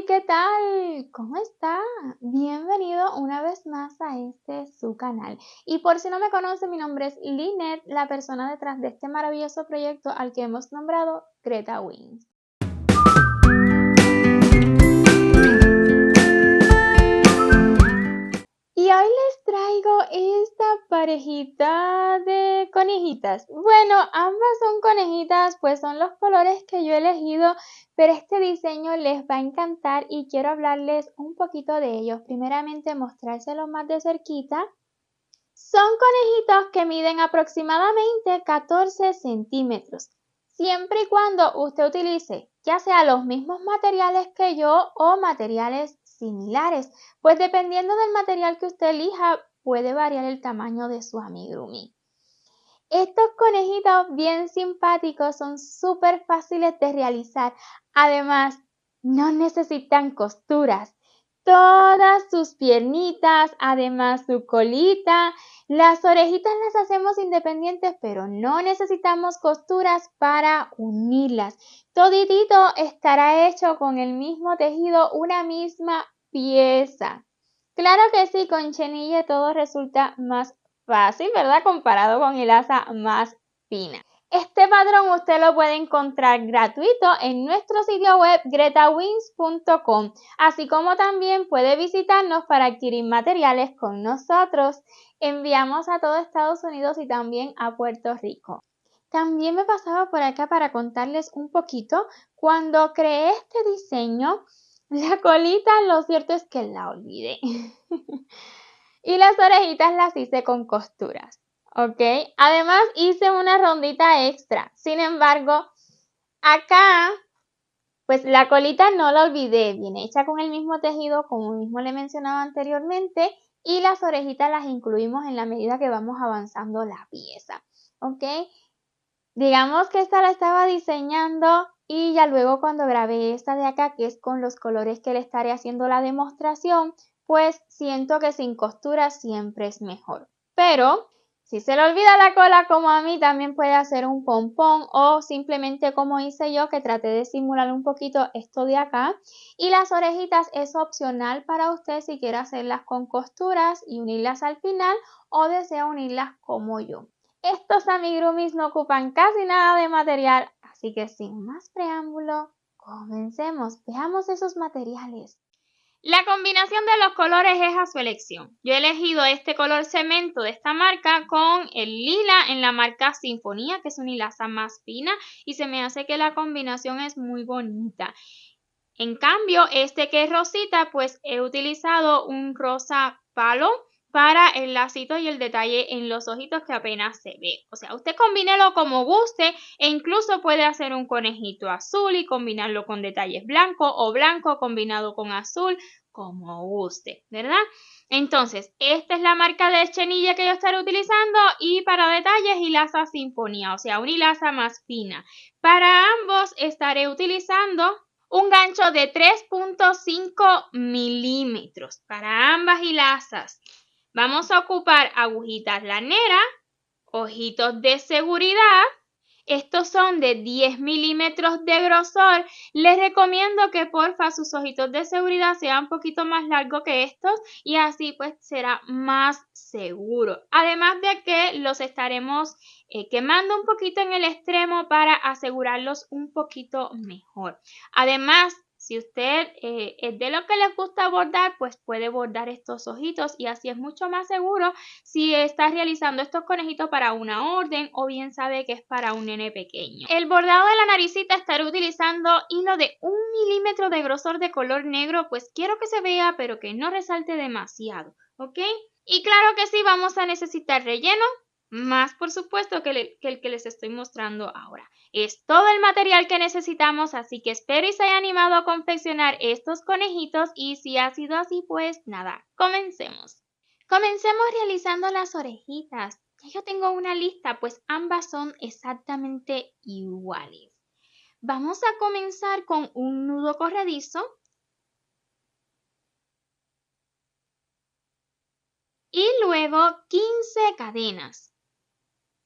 ¿Qué tal? ¿Cómo está? Bienvenido una vez más a su canal. Y por si no me conoce, mi nombre es Linet, la persona detrás de este maravilloso proyecto al que hemos nombrado Greta Wings. Y hoy les traigo esta parejita de conejitas. Bueno, ambas son conejitas, pues son los colores que yo he elegido, pero este diseño les va a encantar y quiero hablarles un poquito de ellos. Primeramente, mostrárselos más de cerquita. Son conejitos que miden aproximadamente 14 centímetros, siempre y cuando usted utilice ya sea los mismos materiales que yo o materiales similares, pues dependiendo del material que usted elija puede variar el tamaño de su amigurumi. Estos conejitos bien simpáticos son súper fáciles de realizar, además no necesitan costuras. Todas sus piernitas, además su colita, las orejitas las hacemos independientes, pero no necesitamos costuras para unirlas. Toditito estará hecho con el mismo tejido, una misma pieza. Claro que sí, con chenille todo resulta más fácil, ¿verdad? Comparado con el asa más fina. Este patrón usted lo puede encontrar gratuito en nuestro sitio web gretawings.com, así como también puede visitarnos para adquirir materiales con nosotros. Enviamos a todo Estados Unidos y también a Puerto Rico. También me pasaba por acá para contarles un poquito. Cuando creé este diseño, la colita, lo cierto es que la olvidé. Y las orejitas las hice con costuras. ¿Ok? Además hice una rondita extra. Sin embargo, acá, pues la colita no la olvidé. Viene hecha con el mismo tejido, como mismo le mencionaba anteriormente. Y las orejitas las incluimos en la medida que vamos avanzando la pieza. ¿Ok? Digamos que esta la estaba diseñando y ya luego cuando grabé esta de acá, que es con los colores que le estaré haciendo la demostración, pues siento que sin costura siempre es mejor. Pero si se le olvida la cola como a mí, también puede hacer un pompón o simplemente como hice yo, que traté de simular un poquito esto de acá. Y las orejitas es opcional para usted si quiere hacerlas con costuras y unirlas al final o desea unirlas como yo. Estos amigurumis no ocupan casi nada de material, así que sin más preámbulo, comencemos. Veamos esos materiales. La combinación de los colores es a su elección. Yo he elegido este color cemento de esta marca con el lila en la marca Sinfonía, que es una hilaza más fina y se me hace que la combinación es muy bonita. En cambio, este que es rosita, pues he utilizado un rosa palo para el lacito y el detalle en los ojitos que apenas se ve. O sea, usted combínelo como guste e incluso puede hacer un conejito azul y combinarlo con detalles blancos o blanco combinado con azul, como guste, ¿verdad? Entonces, esta es la marca de chenille que yo estaré utilizando y para detalles hilaza Sinfonía, o sea, una hilaza más fina. Para ambos estaré utilizando un gancho de 3.5 milímetros para ambas hilazas. Vamos a ocupar agujitas laneras, ojitos de seguridad. Estos son de 10 milímetros de grosor. Les recomiendo que porfa sus ojitos de seguridad sean un poquito más largos que estos y así pues será más seguro. Además de que los estaremos quemando un poquito en el extremo para asegurarlos un poquito mejor. Además, si usted es de lo que les gusta bordar, pues puede bordar estos ojitos y así es mucho más seguro si está realizando estos conejitos para una orden o bien sabe que es para un nene pequeño. El bordado de la naricita estaré utilizando hilo de 1 milímetro de grosor de color negro, pues quiero que se vea pero que no resalte demasiado, ¿ok? Y claro que sí, vamos a necesitar relleno, más por supuesto que el que les estoy mostrando ahora. Es todo el material que necesitamos, así que espero y se haya animado a confeccionar estos conejitos y si ha sido así, pues nada, comencemos. Comencemos realizando las orejitas. Ya yo tengo una lista, pues ambas son exactamente iguales. Vamos a comenzar con un nudo corredizo y luego 15 cadenas.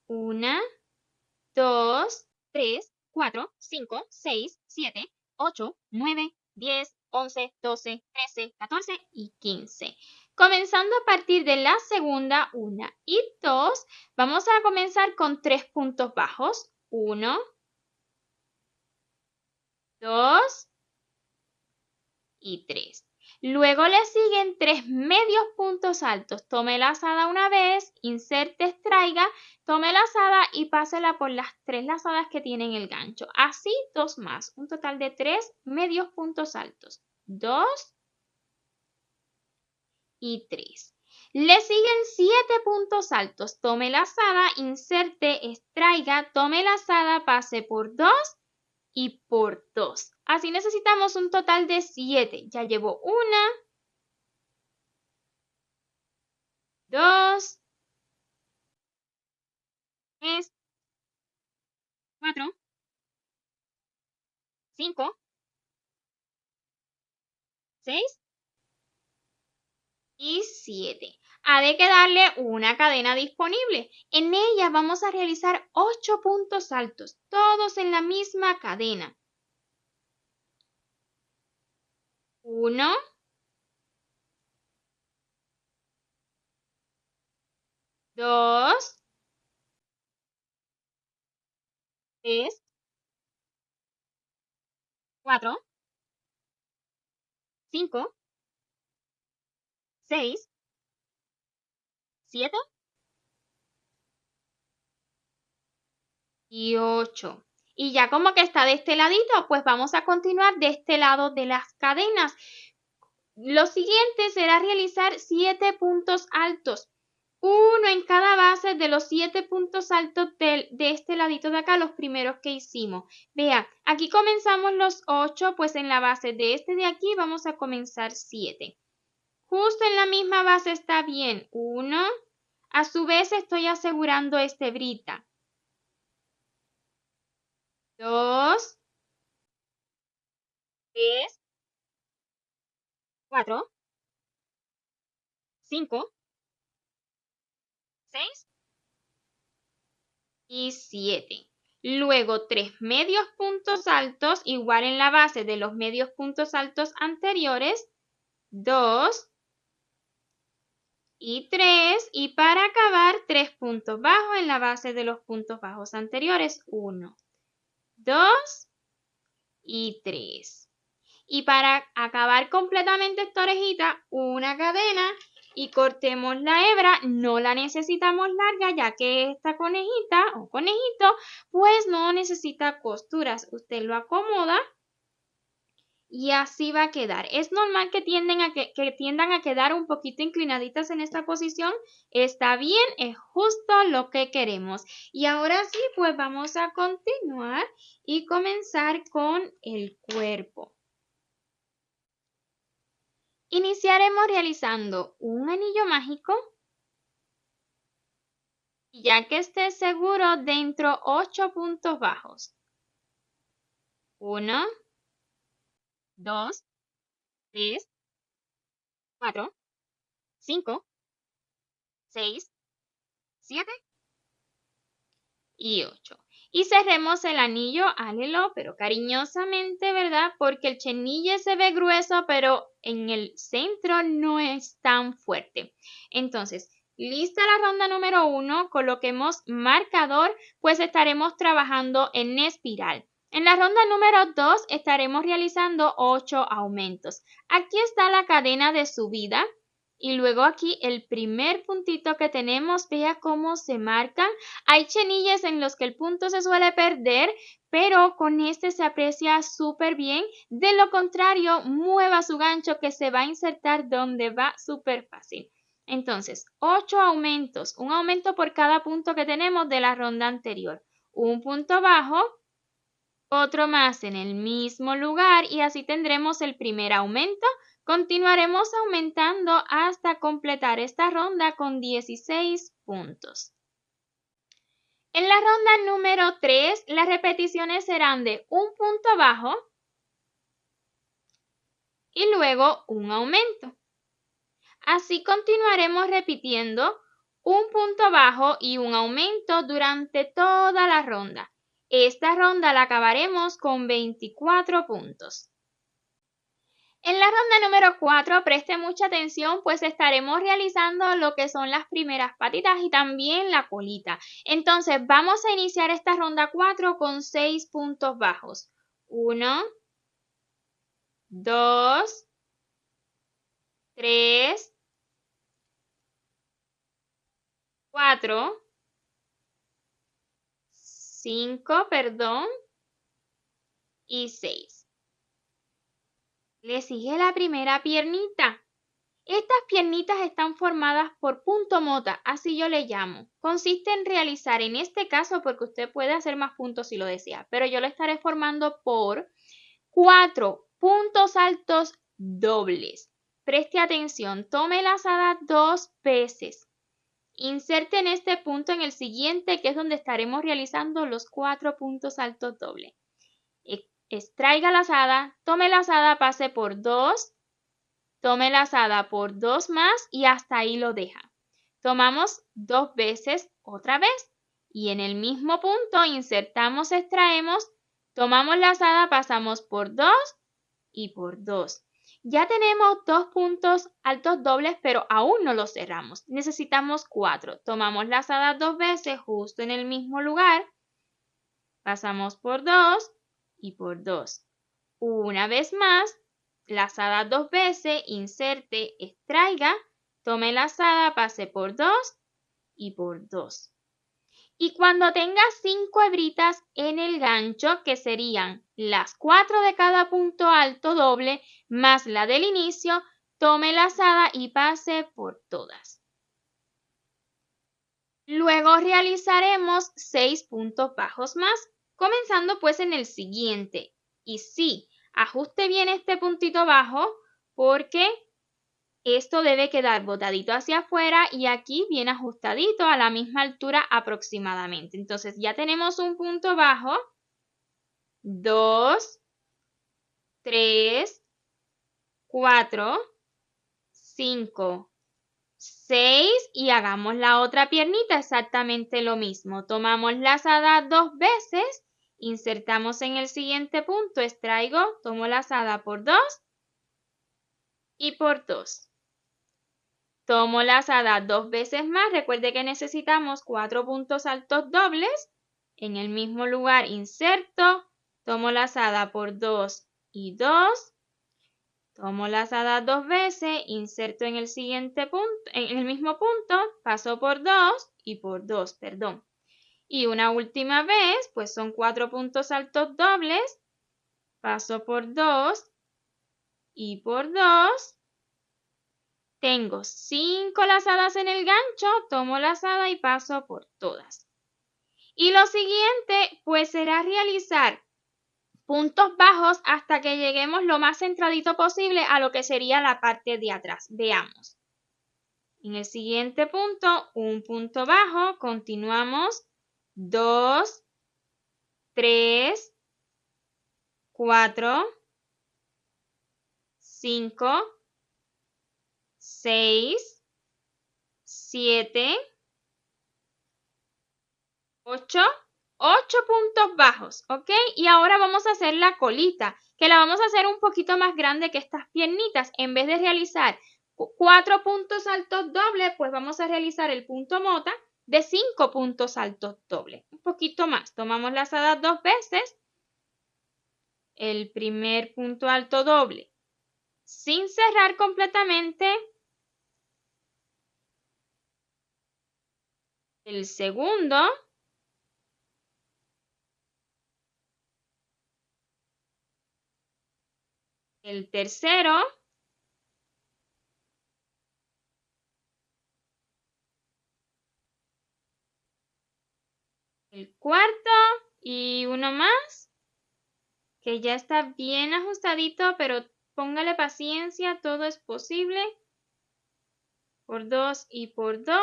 1, 2, 3, 4, 5, 6, 7, 8, 9, 10, 11, 12, 13, 14 y 15. Comenzando a partir de la segunda, 1 y 2, vamos a comenzar con 3 puntos bajos. 1, 2 y 3. Luego le siguen 3 medios puntos altos. Tome la lazada una vez, inserte, extraiga, tome la lazada y pásela por las 3 lazadas que tienen el gancho. Así 2 más, un total de 3 medios puntos altos. 2 y 3. Le siguen 7 puntos altos. Tome la lazada, inserte, extraiga, tome la lazada, pase por 2 y por 2. Así necesitamos un total de 7. Ya llevo 1, 2, 3, 4, 5, 6 y 7. Ha de quedarle una cadena disponible. En ella vamos a realizar 8 puntos altos, todos en la misma cadena. 1, 2, 3, 4, 5, 6, 7 y 8. Y ya como que está de este ladito, pues vamos a continuar de este lado de las cadenas. Lo siguiente será realizar 7 puntos altos. Uno en cada base de los 7 puntos altos de este ladito de acá, los primeros que hicimos. Vea, aquí comenzamos los 8, pues en la base de este de aquí vamos a comenzar 7. Justo en la misma base está bien. 1. A su vez estoy asegurando esta hebrita. 2, 3, 4, 5, 6 y 7. Luego 3 medios puntos altos, igual en la base de los medios puntos altos anteriores. 2 y 3. Y para acabar, 3 puntos bajos en la base de los puntos bajos anteriores. 1, 2 y 3. Y para acabar completamente esta orejita, una cadena y cortemos la hebra. No la necesitamos larga, ya que esta conejita o conejito pues no necesita costuras. Usted lo acomoda y así va a quedar. Es normal que tiendan a quedar un poquito inclinaditas en esta posición. Está bien, es justo lo que queremos. Y ahora sí, pues vamos a continuar y comenzar con el cuerpo. Iniciaremos realizando un anillo mágico, y ya que esté seguro, dentro 8 puntos bajos. 1, 2, 3, 4, 5, 6, 7 y 8. Y cerremos el anillo al hilo, pero cariñosamente, ¿verdad? Porque el chenille se ve grueso, pero en el centro no es tan fuerte. Entonces, lista la ronda número 1, coloquemos marcador, pues estaremos trabajando en espiral. En la ronda número 2 estaremos realizando 8 aumentos. Aquí está la cadena de subida. Y luego aquí el primer puntito que tenemos, vea cómo se marcan. Hay chenilles en los que el punto se suele perder, pero con este se aprecia súper bien. De lo contrario, mueva su gancho que se va a insertar donde va súper fácil. Entonces, 8 aumentos, un aumento por cada punto que tenemos de la ronda anterior. Un punto bajo, otro más en el mismo lugar y así tendremos el primer aumento. Continuaremos aumentando hasta completar esta ronda con 16 puntos. En la ronda número 3, las repeticiones serán de un punto bajo y luego un aumento. Así continuaremos repitiendo un punto bajo y un aumento durante toda la ronda. Esta ronda la acabaremos con 24 puntos. ronda número 4, preste mucha atención, pues estaremos realizando lo que son las primeras patitas y también la colita. Entonces, vamos a iniciar esta ronda 4 con 6 puntos bajos. 1, 2, 3, 4, 5, perdón, y 6. Le sigue la primera piernita. Estas piernitas están formadas por punto mota, así yo le llamo. Consiste en realizar, en este caso, porque usted puede hacer más puntos si lo desea, pero yo lo estaré formando por 4 puntos altos dobles. Preste atención, tome la lazada 2 veces. Inserte en este punto en el siguiente, que es donde estaremos realizando los 4 puntos altos dobles. Extraiga lazada, tome lazada, pase por 2, tome lazada por 2 más y hasta ahí lo deja. Tomamos 2 veces otra vez y en el mismo punto insertamos, extraemos, tomamos lazada, pasamos por 2 y por 2. Ya tenemos 2 puntos altos dobles, pero aún no los cerramos. Necesitamos 4. Tomamos lazada 2 veces justo en el mismo lugar, pasamos por 2 y por 2. Una vez más, lazada 2 veces, inserte, extraiga, tome lazada, pase por 2 y por 2. Y cuando tenga 5 hebritas en el gancho, que serían las 4 de cada punto alto doble más la del inicio, tome lazada y pase por todas. Luego realizaremos 6 puntos bajos más, comenzando pues en el siguiente. Y sí, ajuste bien este puntito bajo porque esto debe quedar botadito hacia afuera y aquí bien ajustadito a la misma altura aproximadamente. Entonces ya tenemos un punto bajo, 2, 3, 4, 5, 6 y hagamos la otra piernita exactamente lo mismo. Tomamos lazada 2 veces, insertamos en el siguiente punto, extraigo, tomo lazada por 2 y por 2. Tomo lazada 2 veces más, recuerde que necesitamos 4 puntos altos dobles. En el mismo lugar inserto, tomo lazada por 2 y 2. Tomo lazada 2 veces, inserto en el siguiente punto, en el mismo punto, paso por 2 y por 2, perdón. Y una última vez, pues son 4 puntos altos dobles, paso por 2 y por 2. Tengo 5 lazadas en el gancho, tomo lazada y paso por todas. Y lo siguiente, pues será realizar puntos bajos hasta que lleguemos lo más centradito posible a lo que sería la parte de atrás. Veamos. En el siguiente punto, un punto bajo, continuamos 2, 3, 4, 5, 6, 7, 8 puntos bajos, ¿ok? Y ahora vamos a hacer la colita, que la vamos a hacer un poquito más grande que estas piernitas. En vez de realizar 4 puntos altos dobles, pues vamos a realizar el punto mota de 5 puntos altos dobles. Un poquito más. Tomamos lazada 2 veces. El primer punto alto doble sin cerrar completamente. El segundo. El tercero. El cuarto y uno más que ya está bien ajustadito, pero póngale paciencia, todo es posible. Por 2 y por 2.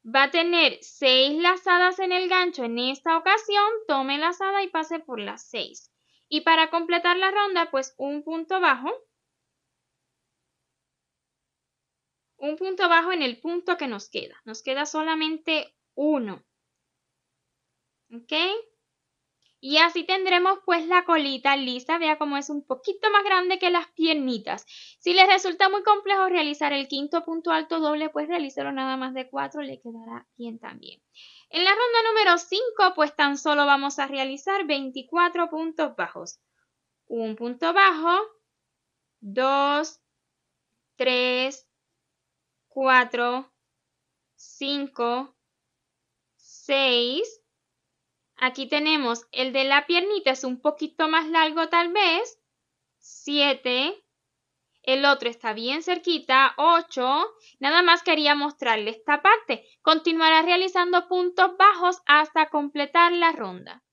Va a tener 6 lazadas en el gancho en esta ocasión, tome lazada y pase por las 6. Y para completar la ronda, pues un punto bajo. Un punto bajo en el punto que nos queda. Nos queda solamente uno. ¿Ok? Y así tendremos pues la colita lisa, vea cómo es un poquito más grande que las piernitas. Si les resulta muy complejo realizar el quinto punto alto doble, pues realícelo nada más de 4, le quedará bien también. En la ronda número 5, pues tan solo vamos a realizar 24 puntos bajos. Un punto bajo, 2, 3, 4, 5, 6. Aquí tenemos el de la piernita, es un poquito más largo tal vez. 7. El otro está bien cerquita. 8. Nada más quería mostrarle esta parte. Continuará realizando puntos bajos hasta completar la ronda.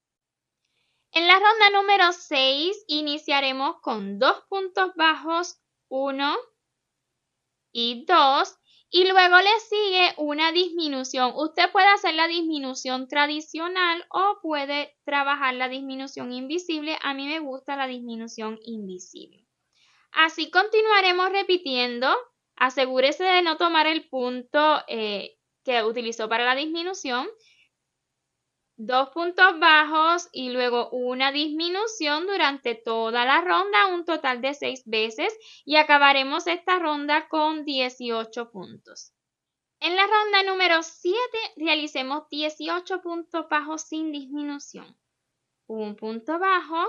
En la ronda número 6 iniciaremos con 2 puntos bajos, 1 y 2. Y luego le sigue una disminución. Usted puede hacer la disminución tradicional o puede trabajar la disminución invisible. A mí me gusta la disminución invisible. Así continuaremos repitiendo. Asegúrese de no tomar el punto que utilizó para la disminución. 2 puntos bajos y luego una disminución durante toda la ronda, un total de 6 veces, y acabaremos esta ronda con 18 puntos. En la ronda número 7 realicemos 18 puntos bajos sin disminución. Un punto bajo,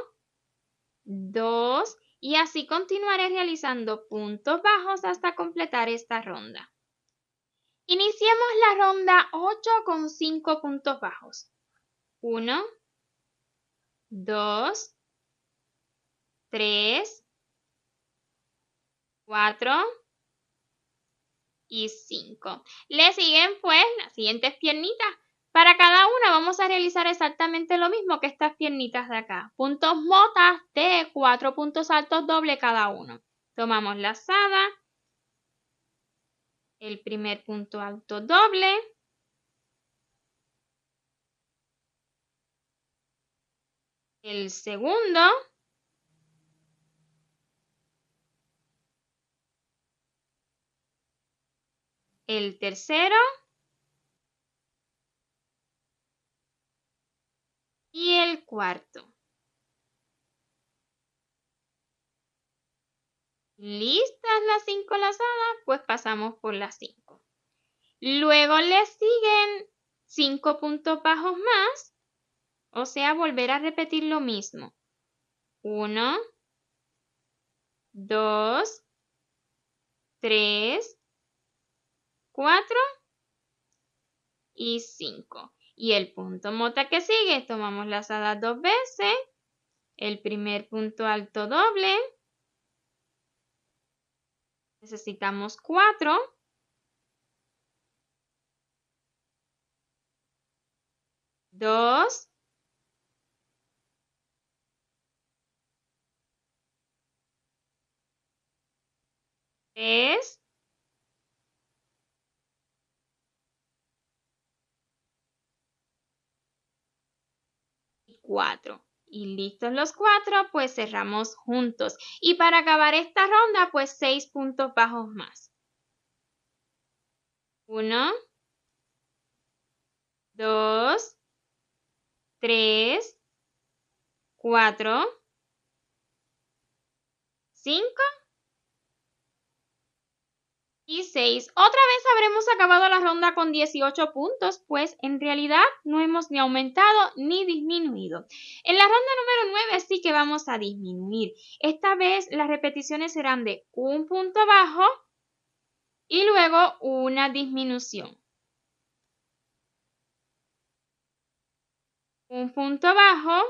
2, y así continuaré realizando puntos bajos hasta completar esta ronda. Iniciemos la ronda 8 con 5 puntos bajos. 1, 2, 3, 4 y 5. Le siguen pues las siguientes piernitas. Para cada una vamos a realizar exactamente lo mismo que estas piernitas de acá. Puntos motas de 4 puntos altos doble cada uno. Tomamos la lazada, el primer punto alto doble, el segundo, el tercero y el cuarto. ¿Listas las 5 lazadas? Pues pasamos por las 5. Luego le siguen 5 puntos bajos más, o sea, volver a repetir lo mismo. 1, 2, 3, 4 y 5. Y el punto mota que sigue, tomamos lazada 2 veces, el primer punto alto doble, necesitamos 4, 2, 3, 4. Y listos los 4, pues cerramos juntos. Y para acabar esta ronda, pues 6 puntos bajos más. 1, 2, 3, 4, 5 y 6. Otra vez habremos acabado la ronda con 18 puntos, pues en realidad no hemos ni aumentado ni disminuido. En la ronda número 9 sí que vamos a disminuir. Esta vez las repeticiones serán de un punto bajo y luego una disminución. Un punto bajo,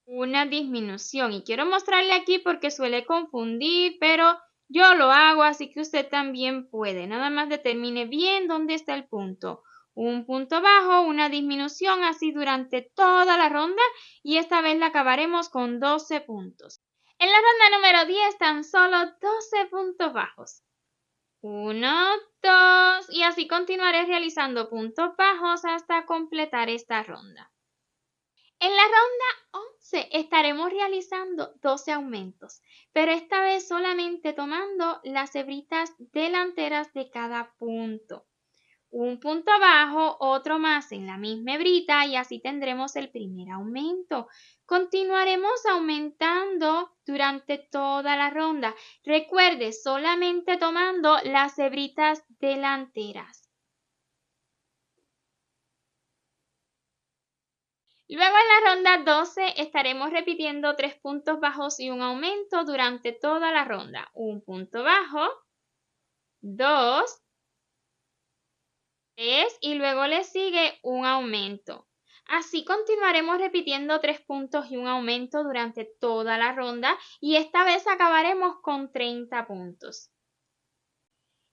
una disminución. Y quiero mostrarle aquí porque suele confundir, pero yo lo hago, así que usted también puede. Nada más determine bien dónde está el punto. Un punto bajo, una disminución, así durante toda la ronda. Y esta vez la acabaremos con 12 puntos. En la ronda número 10, tan solo 12 puntos bajos. 1, 2, y así continuaré realizando puntos bajos hasta completar esta ronda. En la ronda 11 estaremos realizando 12 aumentos, pero esta vez solamente tomando las hebritas delanteras de cada punto. un punto bajo, otro más en la misma hebrita y así tendremos el primer aumento. Continuaremos aumentando durante toda la ronda. Recuerde, solamente tomando las hebritas delanteras. Luego en la ronda 12 estaremos repitiendo 3 puntos bajos y un aumento durante toda la ronda. Un punto bajo, 2, 3 y luego le sigue un aumento. Así continuaremos repitiendo 3 puntos y un aumento durante toda la ronda y esta vez acabaremos con 30 puntos.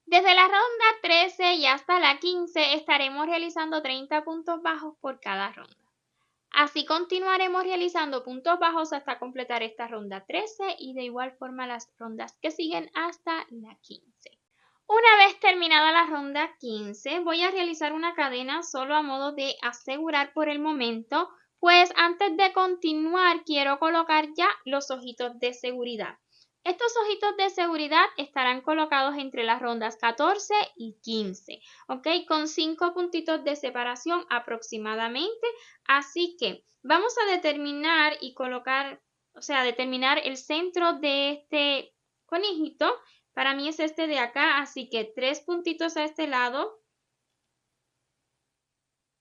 Desde la ronda 13 y hasta la 15 estaremos realizando 30 puntos bajos por cada ronda. Así continuaremos realizando puntos bajos hasta completar esta ronda 13 y de igual forma las rondas que siguen hasta la 15. Una vez terminada la ronda 15, voy a realizar una cadena solo a modo de asegurar por el momento, pues antes de continuar quiero colocar ya los ojitos de seguridad. Estos ojitos de seguridad estarán colocados entre las rondas 14 y 15, ¿ok? Con 5 puntitos de separación aproximadamente. Así que vamos a determinar y colocar, determinar el centro de este conejito. Para mí es este de acá, así que 3 puntitos a este lado.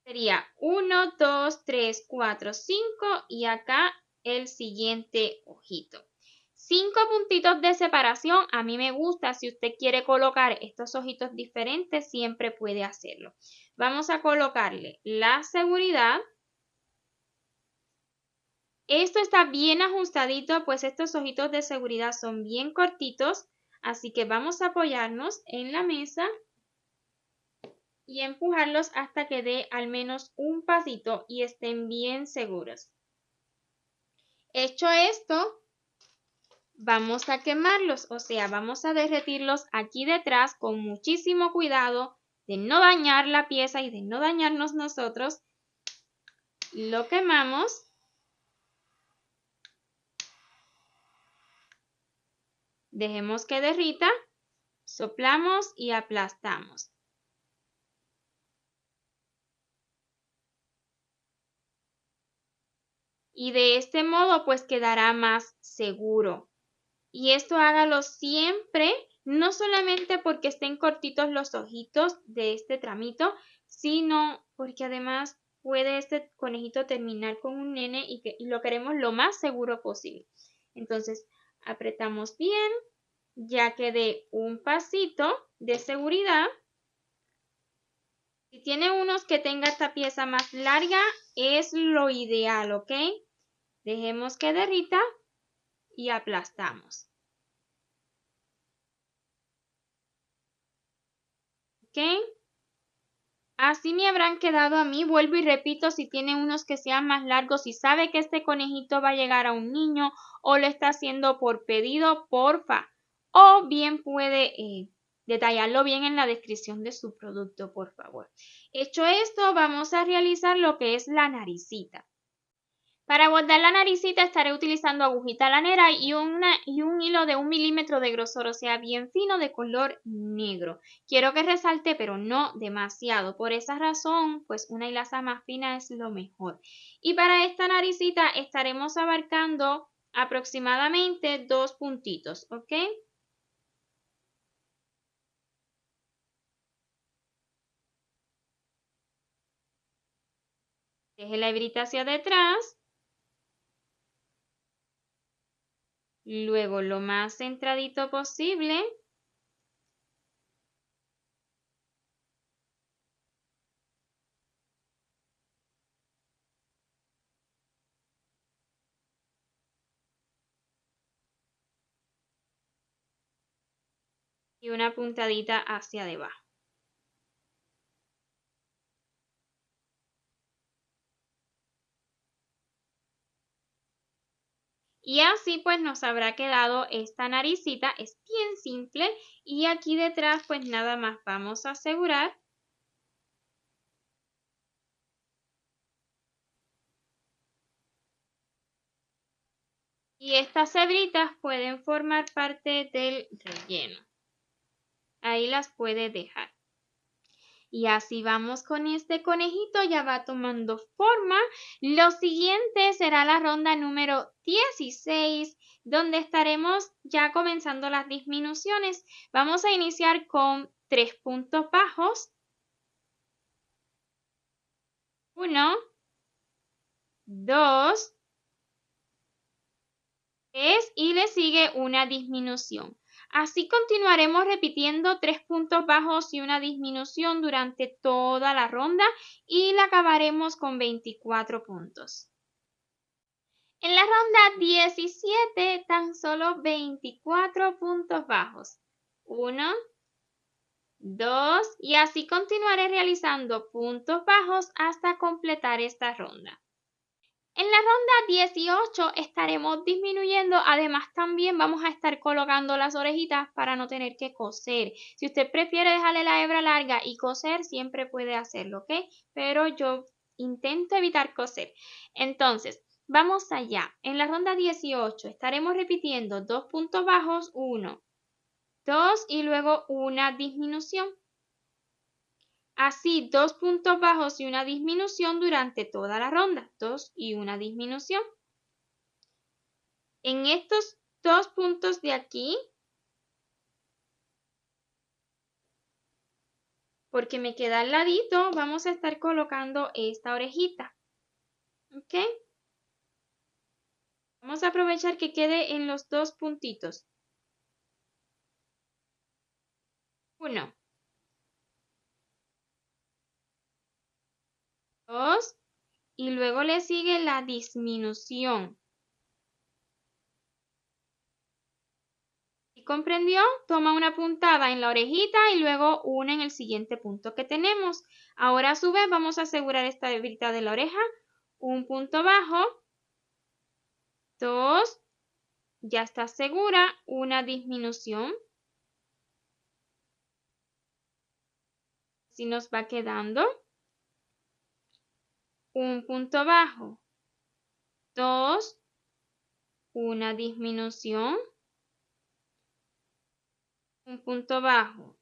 Sería 1, 2, 3, 4, 5 y acá el siguiente ojito. 5 puntitos de separación, a mí me gusta, si usted quiere colocar estos ojitos diferentes, siempre puede hacerlo. Vamos a colocarle la seguridad. Esto está bien ajustadito, pues estos ojitos de seguridad son bien cortitos, así que vamos a apoyarnos en la mesa y empujarlos hasta que dé al menos un pasito y estén bien seguros. Hecho esto, vamos a quemarlos, vamos a derretirlos aquí detrás con muchísimo cuidado de no dañar la pieza y de no dañarnos nosotros. Lo quemamos. Dejemos que derrita, soplamos y aplastamos. Y de este modo pues quedará más seguro. Y esto hágalo siempre, no solamente porque estén cortitos los ojitos de este tramito, sino porque además puede este conejito terminar con un nene y lo queremos lo más seguro posible. Entonces apretamos bien, ya que dé un pasito de seguridad. Si tiene unos que tenga esta pieza más larga, es lo ideal, ¿ok? Dejemos que derrita y aplastamos. ¿Ok? Así me habrán quedado a mí. Vuelvo y repito, si tiene unos que sean más largos y sabe que este conejito va a llegar a un niño o lo está haciendo por pedido, porfa. O bien puede detallarlo bien en la descripción de su producto, por favor. Hecho esto, vamos a realizar lo que es la naricita. Para bordar la naricita estaré utilizando agujita lanera y un hilo de 1 milímetro de grosor, o sea, bien fino de color negro. Quiero que resalte, pero no demasiado. Por esa razón, pues una hilaza más fina es lo mejor. Y para esta naricita estaremos abarcando aproximadamente 2 puntitos, ¿ok? Deje la hebrita hacia detrás. Luego lo más centradito posible. Y una puntadita hacia debajo. Y así pues nos habrá quedado esta naricita, es bien simple y aquí detrás pues nada más vamos a asegurar. Y estas hebritas pueden formar parte del relleno. Ahí las puede dejar. Y así vamos con este conejito, ya va tomando forma. Lo siguiente será la ronda número 16, donde estaremos ya comenzando las disminuciones. Vamos a iniciar con 3 puntos bajos. 1, 2, 3 y le sigue una disminución. Así continuaremos repitiendo 3 puntos bajos y una disminución durante toda la ronda y la acabaremos con 24 puntos. En la ronda 17, tan solo 24 puntos bajos. 1, 2 y así continuaré realizando puntos bajos hasta completar esta ronda. En la ronda 18 estaremos disminuyendo, además también vamos a estar colocando las orejitas para no tener que coser. Si usted prefiere dejarle la hebra larga y coser, siempre puede hacerlo, ¿ok? Pero yo intento evitar coser. Entonces, vamos allá. En la ronda 18 estaremos repitiendo 2 puntos bajos, 1, 2 y luego una disminución. Así, 2 puntos bajos y una disminución durante toda la ronda. 2 y una disminución. En estos 2 puntos de aquí, porque me queda al ladito, vamos a estar colocando esta orejita. ¿Ok? Vamos a aprovechar que quede en los 2 puntitos. 1, 2 y luego le sigue la disminución. ¿Comprendió? Toma una puntada en la orejita y luego una en el siguiente punto que tenemos. Ahora a su vez vamos a asegurar esta hebrita de la oreja. Un punto bajo. 2. Ya está segura. Una disminución. Así nos va quedando. Un punto bajo. 2. Una disminución. Un punto bajo.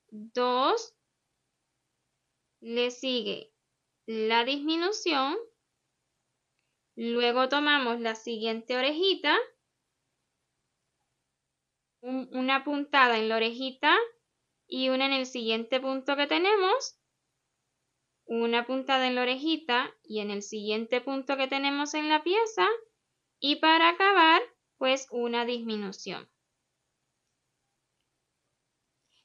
2. Le sigue la disminución. Luego tomamos la siguiente orejita, una puntada en la orejita y una en el siguiente punto que tenemos, una puntada en la orejita y en el siguiente punto que tenemos en la pieza y para acabar, pues una disminución.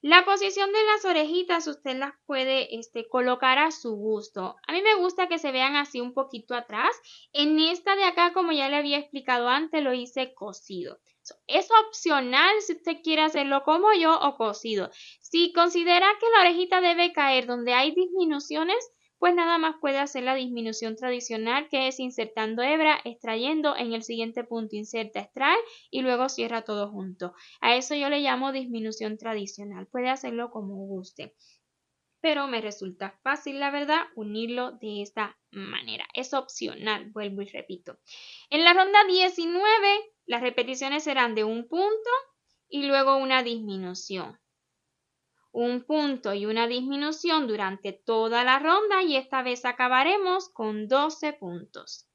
La posición de las orejitas usted las puede colocar a su gusto. A mí me gusta que se vean así un poquito atrás. En esta de acá, como ya le había explicado antes, lo hice cosido. Es opcional si usted quiere hacerlo como yo o cosido. Si considera que la orejita debe caer donde hay disminuciones, pues nada más puede hacer la disminución tradicional, que es insertando hebra, extrayendo, en el siguiente punto inserta, extrae y luego cierra todo junto. A eso yo le llamo disminución tradicional. Puede hacerlo como guste. Pero me resulta fácil, la verdad, unirlo de esta manera. Es opcional, vuelvo y repito. En la ronda 19, las repeticiones serán de un punto y luego una disminución. Un punto y una disminución durante toda la ronda y esta vez acabaremos con 12 puntos.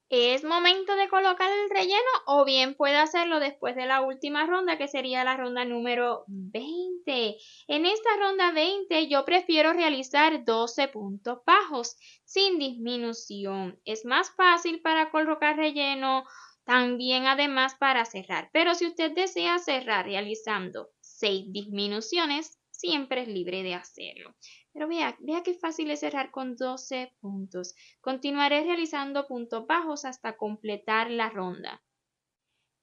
¿Es momento de colocar el relleno o bien puede hacerlo después de la última ronda, que sería la ronda número 20? En esta ronda 20 yo prefiero realizar 12 puntos bajos sin disminución. Es más fácil para colocar relleno, también además para cerrar. Pero si usted desea cerrar realizando 6 disminuciones, siempre es libre de hacerlo. Pero vea qué fácil es cerrar con 12 puntos. Continuaré realizando puntos bajos hasta completar la ronda.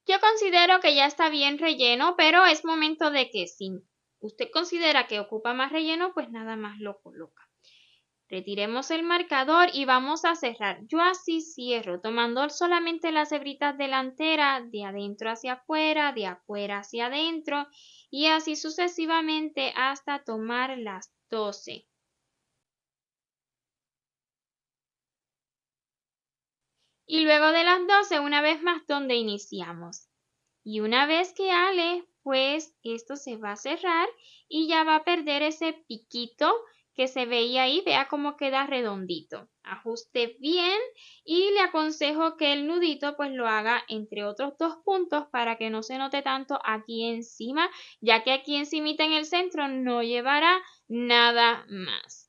Yo considero que ya está bien relleno, pero es momento de que si usted considera que ocupa más relleno, pues nada más lo coloca. Retiremos el marcador y vamos a cerrar. Yo así cierro, tomando solamente las hebritas delanteras de adentro hacia afuera, de afuera hacia adentro y así sucesivamente hasta tomar las 12. Y luego de las 12, una vez más, donde iniciamos. Y una vez que ale, pues esto se va a cerrar y ya va a perder ese piquito que se veía ahí. Vea cómo queda redondito. Ajuste bien y le aconsejo que el nudito pues lo haga entre otros 2 puntos para que no se note tanto aquí encima, ya que aquí encimita en el centro no llevará nada más.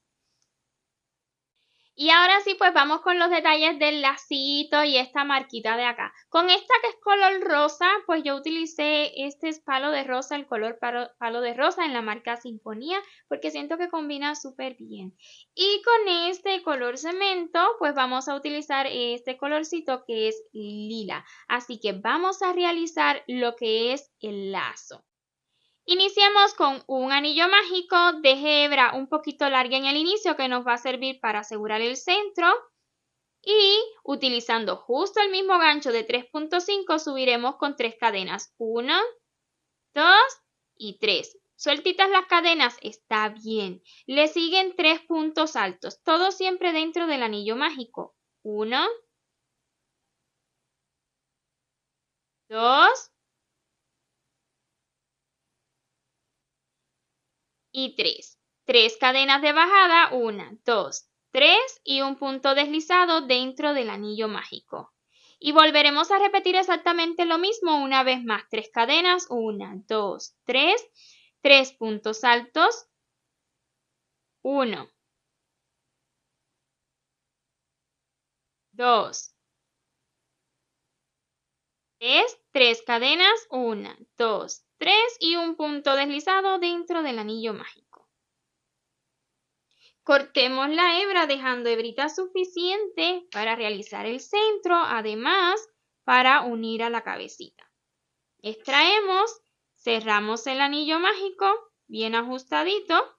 Y ahora sí, pues vamos con los detalles del lacito y esta marquita de acá. Con esta que es color rosa, pues yo utilicé este palo de rosa, el color palo de rosa en la marca Sinfonía, porque siento que combina súper bien. Y con este color cemento, pues vamos a utilizar este colorcito que es lila. Así que vamos a realizar lo que es el lazo. Iniciamos con un anillo mágico de hebra un poquito larga en el inicio que nos va a servir para asegurar el centro y utilizando justo el mismo gancho de 3.5 subiremos con 3 cadenas. 1, 2 y 3. Sueltitas las cadenas, está bien. Le siguen 3 puntos altos, todo siempre dentro del anillo mágico. 1, 2 y 3. 3 cadenas de bajada, 1, 2, 3 y un punto deslizado dentro del anillo mágico. Y volveremos a repetir exactamente lo mismo una vez más. 3 cadenas, 1, 2, 3, 3 puntos altos, 1, 2, 3, 3 cadenas, 1, 2, 3 y un punto deslizado dentro del anillo mágico. Cortemos la hebra dejando hebrita suficiente para realizar el centro, además para unir a la cabecita. Extraemos, cerramos el anillo mágico bien ajustadito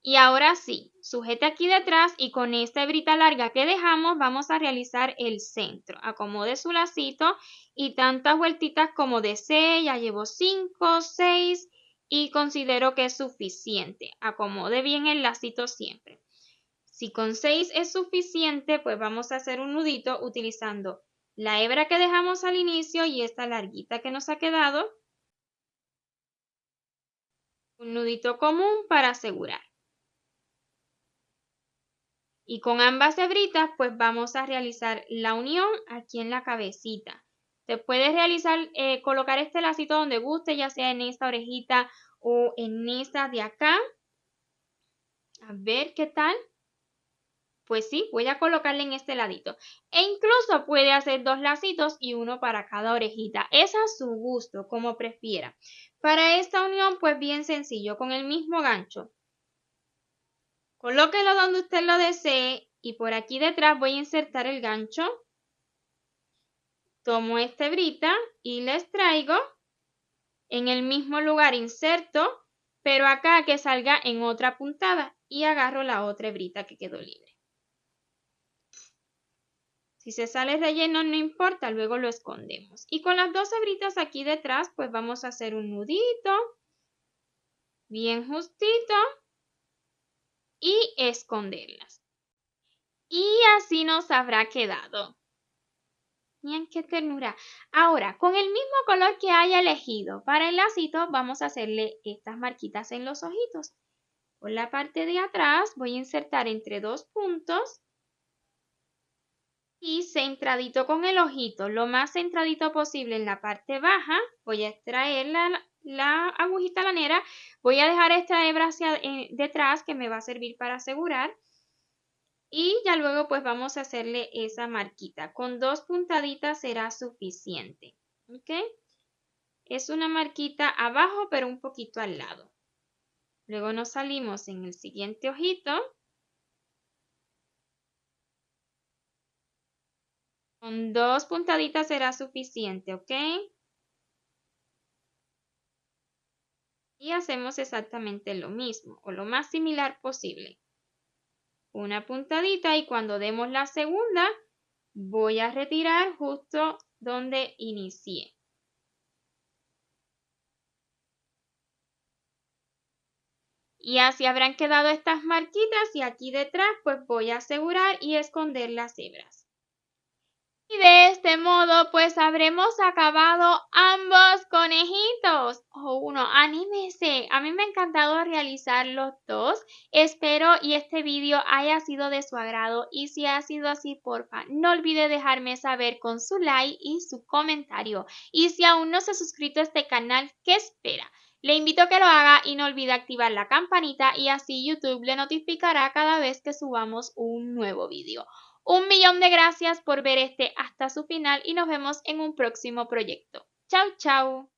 y ahora sí, sujete aquí detrás y con esta hebrita larga que dejamos vamos a realizar el centro. Acomode su lacito y tantas vueltitas como desee, ya llevo 5, 6 y considero que es suficiente. Acomode bien el lacito siempre. Si con 6 es suficiente, pues vamos a hacer un nudito utilizando la hebra que dejamos al inicio y esta larguita que nos ha quedado. Un nudito común para asegurar. Y con ambas hebritas, pues vamos a realizar la unión aquí en la cabecita. Te puedes realizar, colocar este lacito donde guste, ya sea en esta orejita o en esta de acá. A ver qué tal. Pues sí, voy a colocarle en este ladito. E incluso puede hacer 2 lacitos y uno para cada orejita. Es a su gusto, como prefiera. Para esta unión, pues bien sencillo, con el mismo gancho. Colóquelo donde usted lo desee y por aquí detrás voy a insertar el gancho. Tomo esta hebrita y la extraigo. En el mismo lugar inserto, pero acá que salga en otra puntada y agarro la otra hebrita que quedó libre. Si se sale relleno no importa, luego lo escondemos. Y con las 2 hebritas aquí detrás, pues vamos a hacer un nudito bien justito y esconderlas. Y así nos habrá quedado. Miren qué ternura. Ahora, con el mismo color que haya elegido para el lacito, vamos a hacerle estas marquitas en los ojitos. Por la parte de atrás voy a insertar entre 2 puntos y centradito con el ojito, lo más centradito posible en la parte baja. Voy a extraer la agujita lanera, voy a dejar esta hebra hacia detrás que me va a servir para asegurar. Y ya luego pues vamos a hacerle esa marquita. Con 2 puntaditas será suficiente. ¿Ok? Es una marquita abajo pero un poquito al lado. Luego nos salimos en el siguiente ojito. Con 2 puntaditas será suficiente, ¿ok? Y hacemos exactamente lo mismo o lo más similar posible. Una puntadita y cuando demos la segunda voy a retirar justo donde inicié. Y así habrán quedado estas marquitas y aquí detrás pues voy a asegurar y esconder las hebras. Y de este modo, pues habremos acabado ambos conejitos. O uno, anímese. A mí me ha encantado realizar los dos. Espero y este vídeo haya sido de su agrado. Y si ha sido así, porfa, no olvide dejarme saber con su like y su comentario. Y si aún no se ha suscrito a este canal, ¿qué espera? Le invito a que lo haga y no olvide activar la campanita y así YouTube le notificará cada vez que subamos un nuevo vídeo. Un millón de gracias por ver este hasta su final y nos vemos en un próximo proyecto. Chao, chao.